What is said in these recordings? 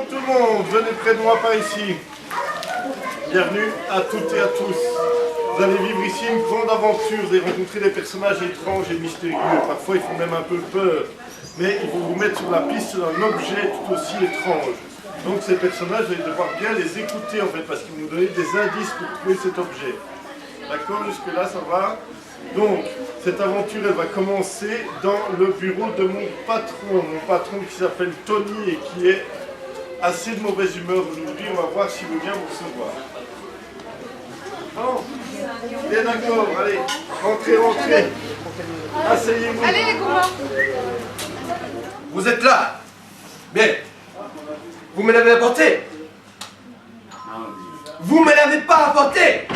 tout le monde, venez près de moi par ici. Bienvenue à toutes et à tous. Vous allez vivre ici une grande aventure, vous allez rencontrer des personnages étranges et mystérieux. Parfois ils font même un peu peur, mais ils vont vous mettre sur la piste d'un objet tout aussi étrange. Donc ces personnages, vous allez devoir bien les écouter en fait, parce qu'ils vont vous donner des indices pour trouver cet objet. D'accord, jusque là ça va? Donc, cette aventure, elle va commencer dans le bureau de mon patron qui s'appelle Tony et qui est assez de mauvaise humeur aujourd'hui. On va voir s'il veut bien vous recevoir. Oh, bien d'accord, allez, rentrez. Asseyez-vous. Allez, les gourmands. Vous êtes là? Bien. Vous me l'avez apporté? Vous me l'avez pas apporté?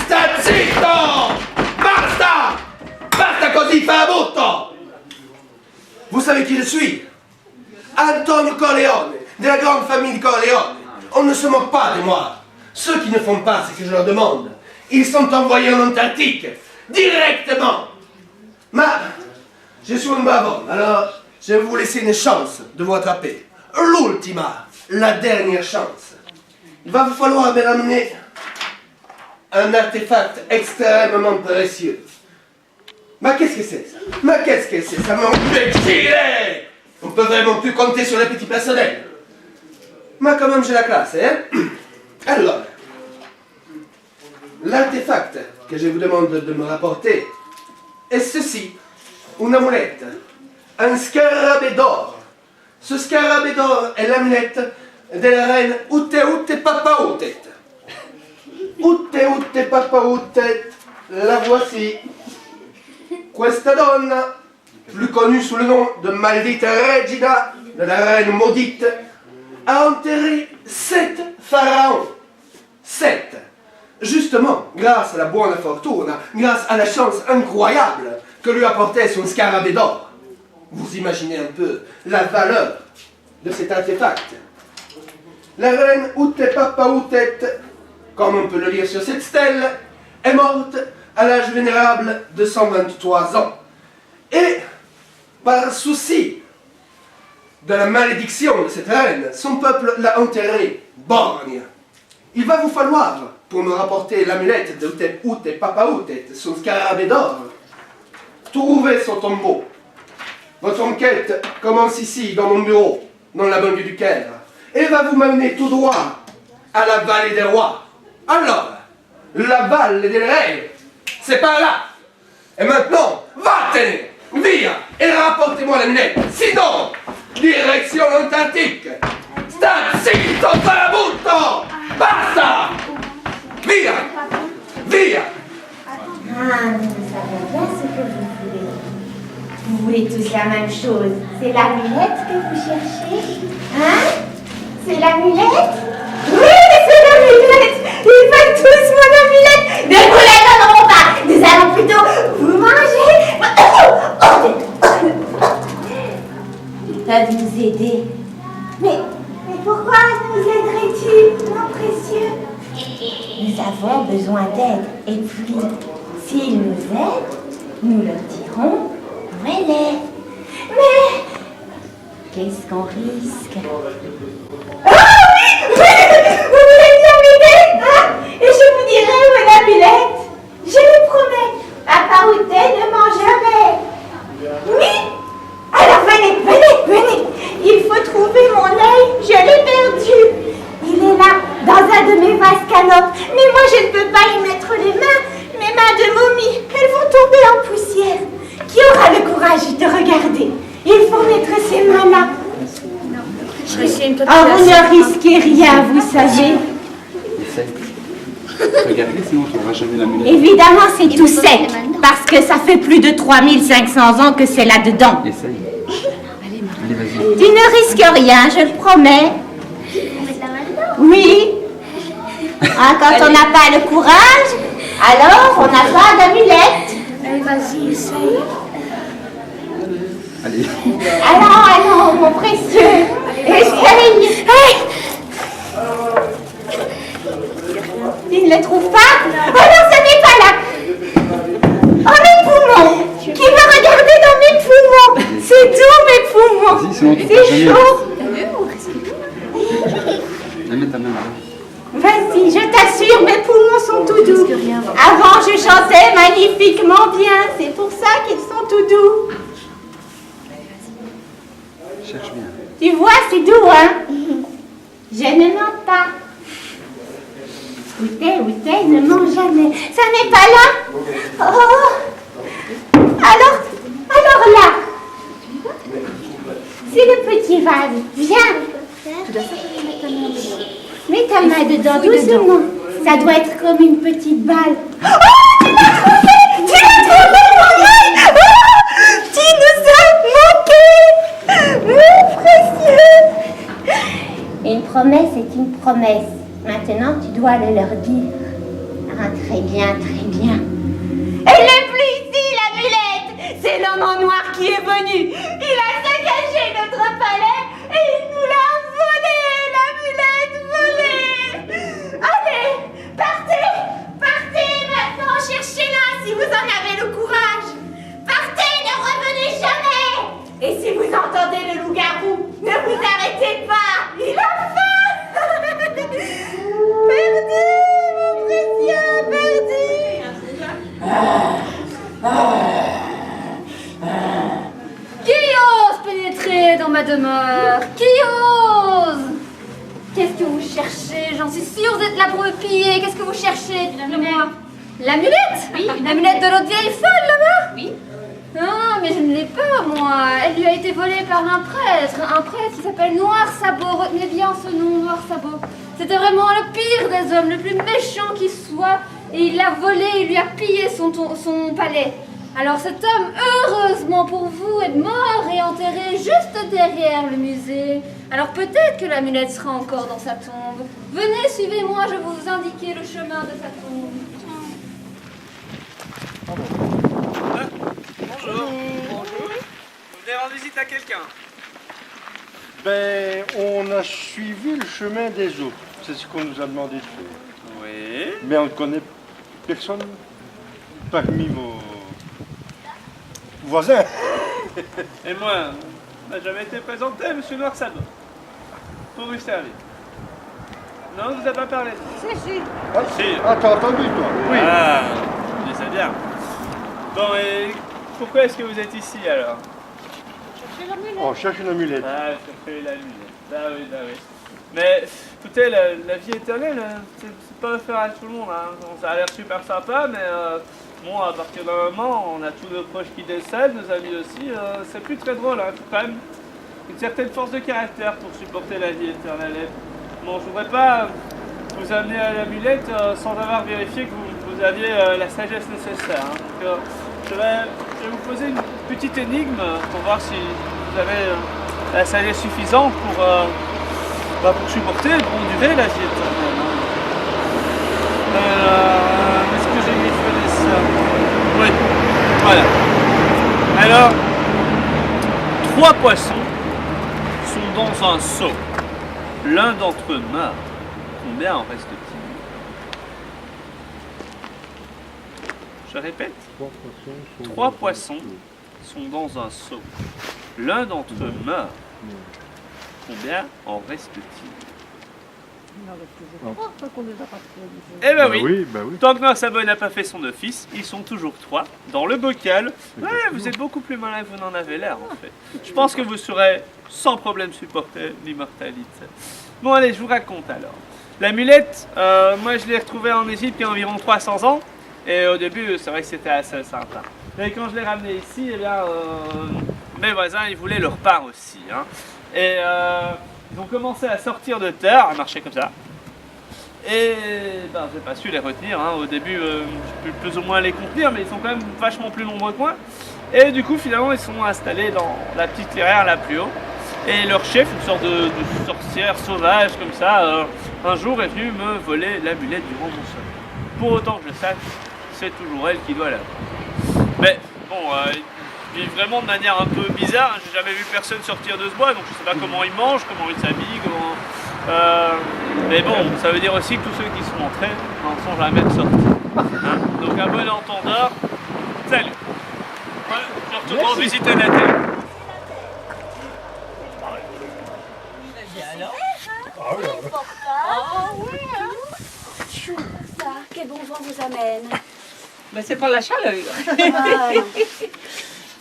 Sta zitto! Basta! Basta così, fa butto! Vous savez qui je suis? Antonio Corleone, de la grande famille Corleone. On ne se moque pas de moi. Ceux qui ne font pas ce que je leur demande, ils sont envoyés en Antarctique, directement. Mais, je suis un brave, alors je vais vous laisser une chance de vous attraper. L'ultima, la dernière chance. Il va vous falloir me ramener un artefact extrêmement précieux. Mais qu'est-ce que c'est ça? Mais qu'est-ce que c'est ça, mon petit? On peut vraiment plus compter sur les petits personnels. Mais quand même, j'ai la classe, hein? Alors, l'artefact que je vous demande de me rapporter est ceci, une amulette, un scarabée d'or. Ce scarabée d'or est l'amulette de la reine Ute Papautet. Ute Papautet, la voici. Questa donna, plus connue sous le nom de Maldita Regina, de la reine maudite, a enterré 7 pharaons. 7. Justement, grâce à la buona fortuna, grâce à la chance incroyable que lui apportait son scarabée d'or. Vous imaginez un peu la valeur de cet artefact. La reine Ute Papautet, comme on peut le lire sur cette stèle, est morte à l'âge vénérable de 123 ans. Et, par souci de la malédiction de cette reine, son peuple l'a enterrée borgne. Il va vous falloir, pour me rapporter l'amulette de Ute Papautet, son scarabée d'or, trouver son tombeau. Votre enquête commence ici, dans mon bureau, dans la banlieue du Caire, et va vous mener tout droit à la vallée des rois. Alors, la vallée des reines, c'est par là. Et maintenant, vattene, via, et rapportez-moi l'amulette. Sinon, direction l'Antarctique. Sta zitto, farabutto! Basta! Via! Via! Ah, nous savons bien ce que vous voulez. Vous voulez tous la même chose. C'est l'amulette que vous cherchez? Hein? C'est l'amulette? Oui, c'est l'amulette! Ils veulent tous mon amulette! Ne vous la donnerons pas! Nous allons plutôt vous manger! Ils peuvent nous aider. Mais pourquoi nous aideraient-ils, mon précieux? Nous avons besoin d'aide. Et puis, s'ils nous aident, nous leur dirons où elle est. Mais qu'est-ce qu'on risque? Ah oui! Vous voulez bien m'aider? Ah, et je vous dirai où est l'amulette. Je le promets. Papa Outé ne ment jamais. Oui? Alors venez. Il faut trouver mon œil. Je l'ai perdu. Il est là, dans un de mes vases canopes. Mais moi, je ne peux pas y mettre les mains. Mes mains de momie, elles vont tomber en poussière. Qui aura le courage de regarder? Il faut mettre ses mains là. Oh, vous ne risquez rien, vous savez. Essaye. Regardez, sinon tu n'auras jamais l'amulette. Évidemment, c'est tout sec, parce que ça fait plus de 3500 ans que c'est là-dedans. Essaye. Allez, vas-y. Tu ne risques rien, je le promets. Oui. Hein, quand on n'a pas le courage, alors on n'a pas d'amulette. Allez, vas-y, essaye. Allez. Allons, mon précieux. Essaye. Hey. Il ne le trouve pas? Oh non, ce n'est pas là. Oh, mes poumons. Qui va regarder dans mes poumons? C'est doux, mes poumons. Vas-y, sinon tu C'est feras jamais. chaud. Mets ta main là. Vas-y, je t'assure, mes poumons sont tout doux. Avant, je chantais magnifiquement bien. C'est pour ça qu'ils sont tout doux. Cherche bien. Tu vois, c'est doux, hein? Je ne mens pas. Où t'es, ne mens jamais. Ça n'est pas là? Oh! Alors là, c'est le petit vase. Viens. Mets ta main dedans, doucement. Ça doit être comme une petite balle. Oh, tu m'as trouvé! Tu m'as trouvé, mon œil! Oh, tu nous as manqué! Mon précieux! Une promesse est une promesse. Maintenant, tu dois le leur dire. Ah, très bien, très bien. Elle n'est plus ici, l'amulette! C'est l'homme en noir qui est venu. Il a saccagé notre palais et il nous l'a volé, l'amulette volée! Allez, partez! Partez maintenant, cherchez-la si vous en avez le courage! Partez, ne revenez jamais! Et si vous entendez le loup-garou, ne vous arrêtez pas! Il a faim! Perdu, mon précieux, perdu! Qui ose pénétrer dans ma demeure? Qui ose? Qu'est-ce que vous cherchez? J'en suis sûre, vous êtes là pour me piller. Qu'est-ce que vous cherchez? Dites-le-moi. L'amulette? Oui. L'amulette de l'autre vieille folle là-bas? Oui. Ah, mais je ne l'ai pas, moi. Elle lui a été volée par un prêtre qui s'appelle Noir Sabot. Retenez bien ce nom, Noir Sabot. C'était vraiment le pire des hommes, le plus méchant qui soit. Et il l'a volé, il lui a pillé son palais. Alors cet homme, heureusement pour vous, est mort et enterré juste derrière le musée. Alors peut-être que l'amulette sera encore dans sa tombe. Venez, suivez-moi, je vais vous indiquer le chemin de sa tombe. Bonjour. Bonjour. Vous venez rendre visite à quelqu'un? Ben, on a suivi le chemin des eaux. C'est ce qu'on nous a demandé de faire. Oui. Mais on ne connaît personne parmi vos voisins. Et moi, on n'a jamais été présenté, monsieur Noir Sabot. Pour vous servir. Non, vous n'avez pas parlé. Si. Ah, t'as entendu, toi? Oui. Ah, je sais bien. Bon, et pourquoi est-ce que vous êtes ici, alors? On cherche une amulette. Ah, chercher l'amulette. Ah oui, bah oui. Mais, écoutez, la vie éternelle, c'est pas offert à tout le monde. Hein. Ça a l'air super sympa, mais bon, à partir d'un moment, on a tous nos proches qui décèdent, nos amis aussi. C'est plus très drôle, hein. Il faut quand même une certaine force de caractère pour supporter la vie éternelle. Et, bon, je voudrais pas vous amener à l'amulette sans avoir vérifié que vous aviez la sagesse nécessaire. Hein. Donc, je vais vous poser une petite énigme pour voir si vous avez la sagesse suffisante pour supporter et pour durer la vie éternelle. Est-ce que j'ai griffonné ça? Oui, voilà. Alors, 3 poissons sont dans un seau. L'un d'entre eux meurt. Combien en reste-t-il? Je répète. 3 poissons sont dans un seau. L'un d'entre eux meurt. Combien en reste-t-il? Eh ben oui. Tant que Noir Sabot n'a pas fait son office, ils sont toujours 3 dans le bocal. Ouais, vous êtes beaucoup plus malin que vous n'en avez l'air en fait. Je pense que vous saurez sans problème supporter l'immortalité. Bon allez, je vous raconte alors. L'amulette, moi je l'ai retrouvée en Égypte il y a environ 300 ans. Et au début, c'est vrai que c'était assez simple. Hein. Et quand je l'ai ramené ici, eh bien, mes voisins, ils voulaient leur part aussi. Hein. Et ils ont commencé à sortir de terre, à marcher comme ça. Et ben, j'ai pas su les retenir. Hein. Au début, je peux plus ou moins les contenir, mais ils sont quand même vachement plus nombreux que moi. Et du coup, finalement, ils sont installés dans la petite clairière là plus haut. Et leur chef, une sorte de sorcière sauvage comme ça, un jour est venu me voler l'amulette durant mon sommeil. Pour autant que je sache, c'est toujours elle qui doit l'avoir. Mais bon, il vit vraiment de manière un peu bizarre. Hein. J'ai jamais vu personne sortir de ce bois, donc je sais pas comment il mange, comment il s'habille, comment. Mais bon, ça veut dire aussi que tous ceux qui sont entrés n'en sont jamais sortis. Hein. Donc un bon entendeur. Salut. Voilà, je retourne en visite à la terre. Chou, ça, quel bon vent vous amène. Mais c'est pas la chaleur. Ah, non.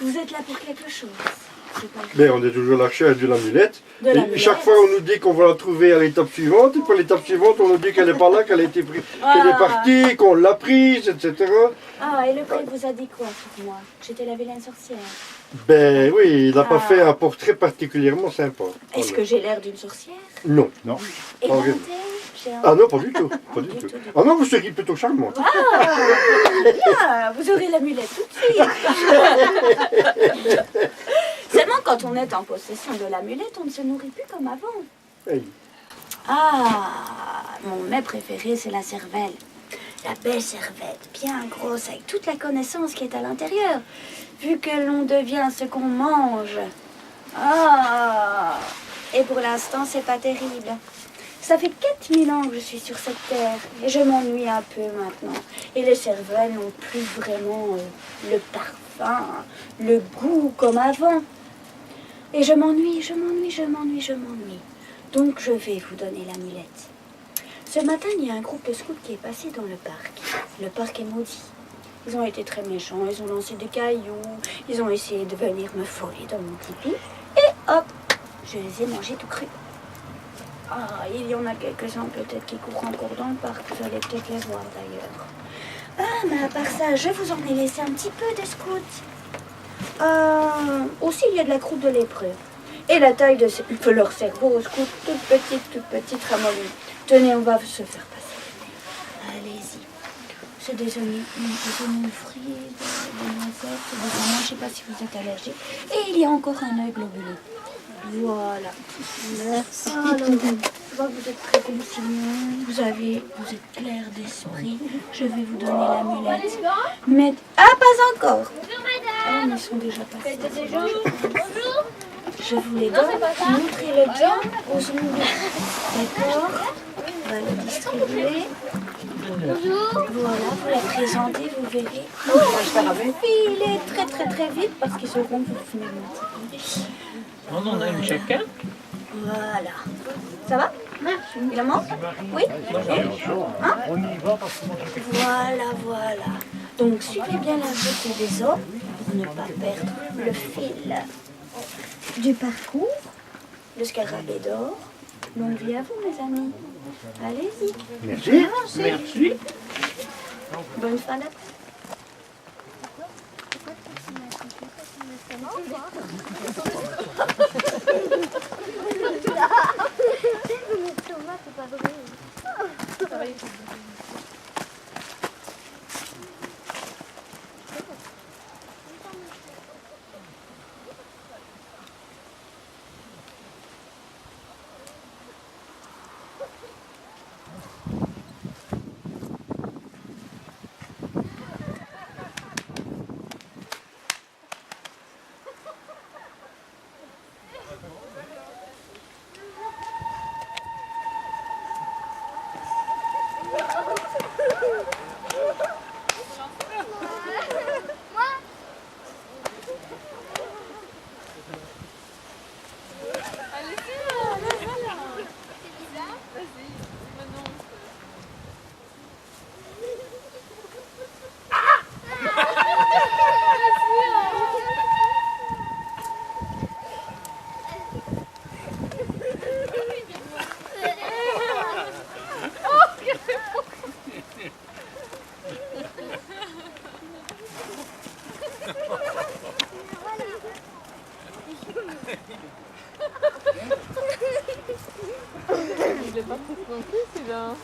Vous êtes là pour quelque chose. C'est pas Mais on est toujours la recherche de l'amulette. de Et l'amulette. chaque fois, on nous dit qu'on va la trouver à l'étape suivante. Et puis à l'étape suivante, on nous dit qu'elle n'est pas là, qu'elle a été prise, qu'elle est partie, qu'on l'a prise, etc. Ah, et le prêtre vous a dit quoi sur moi? Que j'étais la vilaine sorcière. Ben oui, il n'a pas Ah. fait un portrait particulièrement sympa. Est-ce que j'ai l'air d'une sorcière? Non. Non. Et Pas la vraiment. tête, j'ai un... Ah non, pas du tout. Pas du tout. Ah non, vous seriez plutôt charmante. Ah, vous aurez l'amulette tout de suite. Seulement quand on est en possession de l'amulette, on ne se nourrit plus comme avant. Hey. Ah, mon mets préféré, c'est la cervelle. La belle cervelle, bien grosse, avec toute la connaissance qui est à l'intérieur. Vu que l'on devient ce qu'on mange. Ah, et pour l'instant, c'est pas terrible. Ça fait 4000 ans que je suis sur cette terre et je m'ennuie un peu maintenant. Et les cervelles n'ont plus vraiment le parfum, le goût comme avant. Et je m'ennuie. Donc je vais vous donner l'amulette. Ce matin, il y a un groupe de scouts qui est passé dans le parc. Le parc est maudit. Ils ont été très méchants, ils ont lancé des cailloux, ils ont essayé de venir me voler dans mon pipi. Et hop, je les ai mangés tout crus. Ah, il y en a quelques-uns peut-être qui courent encore dans le parc, vous allez peut-être les voir d'ailleurs. Ah, mais à part ça, je vous en ai laissé un petit peu des scouts. Aussi, il y a de la croûte de lépreux. Et la taille de leur cerveau aux scouts, toute petite ramollie. Tenez, on va se faire passer. Allez-y. C'est des oignons frits, des noisettes, des amandes, je ne sais pas si vous êtes allergique. Et il y a encore un œil globulé. Voilà. Merci. Alors, je vois que vous êtes très conciliant. Vous êtes clair d'esprit. Je vais vous donner l'amulette. Mais... Ah, pas encore. Ah, mais ils sont déjà passés. Je vous les donne. Montrez-le bien aux ongles. D'accord. On va les distribuer. Voilà, vous les présentez, vous verrez. Il est très vite parce qu'ils sauront que vous fumez mon petit. On en a une chacun. Voilà. Ça va? Il en manque? Oui? Hein? Voilà. Donc suivez bien la route des eaux pour ne pas perdre le fil du parcours. Le scarabée d'or. Longue vie à vous, mes amis. Allez-y. Merci. Merci. Bonne fin d'après. Il est pas très compris celui-là.